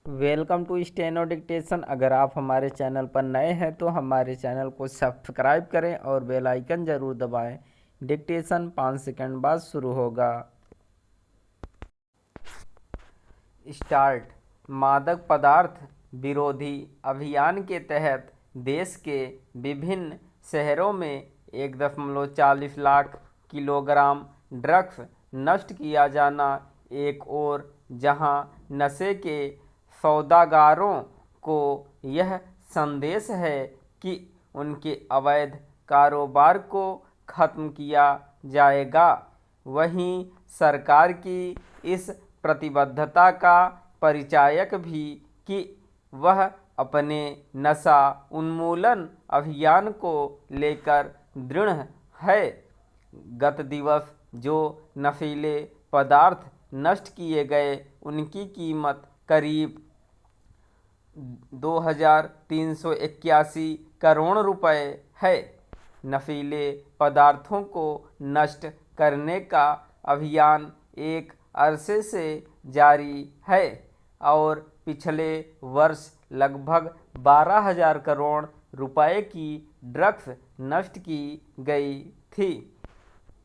Welcome to steno dictation. अगर आप हमारे चैनल पर नए हैं तो हमारे चैनल को सब्सक्राइब करें और बेल आइकन ज़रूर दबाएं। डिक्टेशन 5 सेकंड बाद शुरू होगा। स्टार्ट। मादक पदार्थ विरोधी अभियान के तहत देश के विभिन्न शहरों में 1.40 लाख किलोग्राम ड्रग्स नष्ट किया जाना एक ओर जहां नशे के सौदागरों को यह संदेश है कि उनके अवैध कारोबार को खत्म किया जाएगा, वहीं सरकार की इस प्रतिबद्धता का परिचायक भी कि वह अपने नशा उन्मूलन अभियान को लेकर दृढ़ है। गत दिवस जो नशीले पदार्थ नष्ट किए गए उनकी कीमत करीब 2381 करोड़ रुपए है। नशीले पदार्थों को नष्ट करने का अभियान एक अरसे से जारी है और पिछले वर्ष लगभग 12,000 करोड़ रुपए की ड्रग्स नष्ट की गई थी।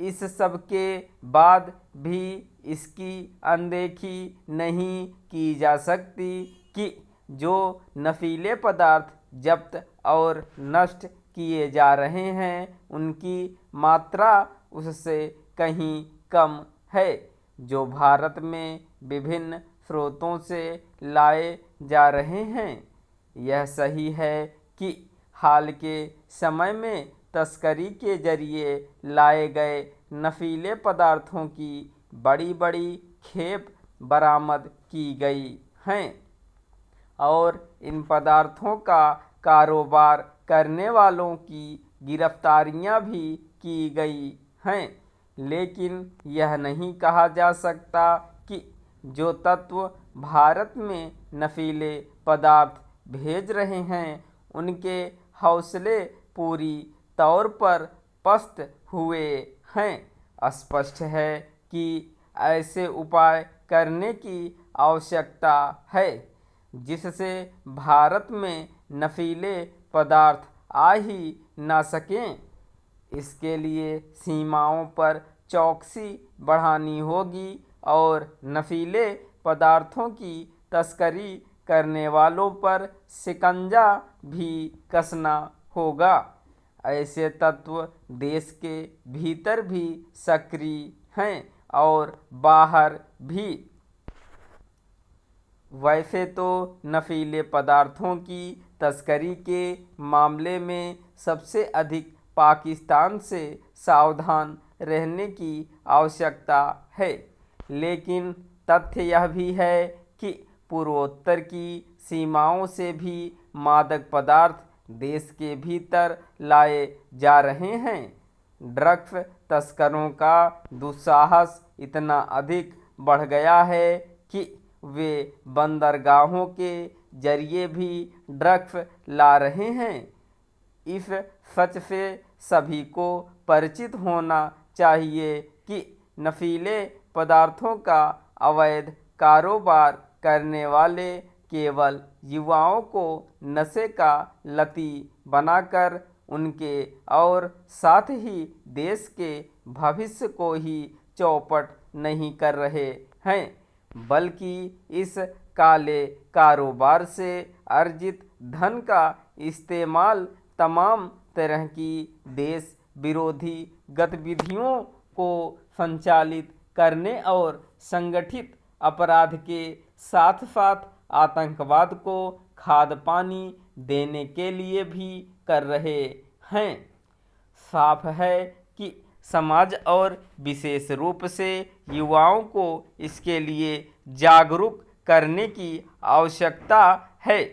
इस सब के बाद भी इसकी अनदेखी नहीं की जा सकती कि जो नशीले पदार्थ जब्त और नष्ट किए जा रहे हैं उनकी मात्रा उससे कहीं कम है, जो भारत में विभिन्न स्रोतों से लाए जा रहे हैं। यह सही है कि हाल के समय में तस्करी के जरिए लाए गए नशीले पदार्थों की बड़ी बड़ी खेप बरामद की गई हैं और इन पदार्थों का कारोबार करने वालों की गिरफ्तारियां भी की गई हैं, लेकिन यह नहीं कहा जा सकता कि जो तत्व भारत में नशीले पदार्थ भेज रहे हैं उनके हौसले पूरी तौर पर पस्त हुए हैं। स्पष्ट है कि ऐसे उपाय करने की आवश्यकता है जिससे भारत में नशीले पदार्थ आ ही ना सकें। इसके लिए सीमाओं पर चौकसी बढ़ानी होगी और नशीले पदार्थों की तस्करी करने वालों पर शिकंजा भी कसना होगा। ऐसे तत्व देश के भीतर भी सक्रिय हैं और बाहर भी। वैसे तो नशीले पदार्थों की तस्करी के मामले में सबसे अधिक पाकिस्तान से सावधान रहने की आवश्यकता है, लेकिन तथ्य यह भी है कि पूर्वोत्तर की सीमाओं से भी मादक पदार्थ देश के भीतर लाए जा रहे हैं। ड्रग्स तस्करों का दुस्साहस इतना अधिक बढ़ गया है कि वे बंदरगाहों के जरिए भी ड्रग्स ला रहे हैं। इस सच से सभी को परिचित होना चाहिए कि नशीले पदार्थों का अवैध कारोबार करने वाले केवल युवाओं को नशे का लती बनाकर उनके और साथ ही देश के भविष्य को ही चौपट नहीं कर रहे हैं, बल्कि इस काले कारोबार से अर्जित धन का इस्तेमाल तमाम तरह की देश विरोधी गतिविधियों को संचालित करने और संगठित अपराध के साथ साथ आतंकवाद को खाद पानी देने के लिए भी कर रहे हैं। साफ है कि समाज और विशेष रूप से युवाओं को इसके लिए जागरूक करने की आवश्यकता है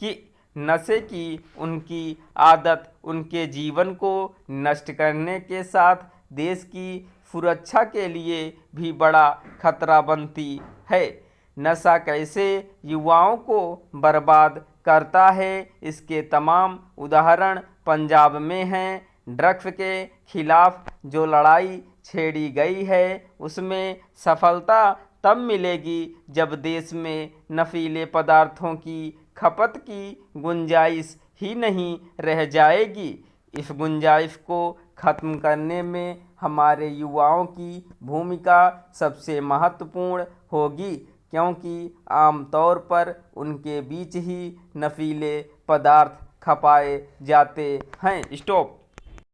कि नशे की उनकी आदत उनके जीवन को नष्ट करने के साथ देश की सुरक्षा के लिए भी बड़ा खतरा बनती है। नशा कैसे युवाओं को बर्बाद करता है, इसके तमाम उदाहरण पंजाब में हैं। ड्रग्स के खिलाफ जो लड़ाई छेड़ी गई है उसमें सफलता तब मिलेगी जब देश में नशीले पदार्थों की खपत की गुंजाइश ही नहीं रह जाएगी। इस गुंजाइश को खत्म करने में हमारे युवाओं की भूमिका सबसे महत्वपूर्ण होगी, क्योंकि आमतौर पर उनके बीच ही नशीले पदार्थ खपाए जाते हैं। स्टॉप।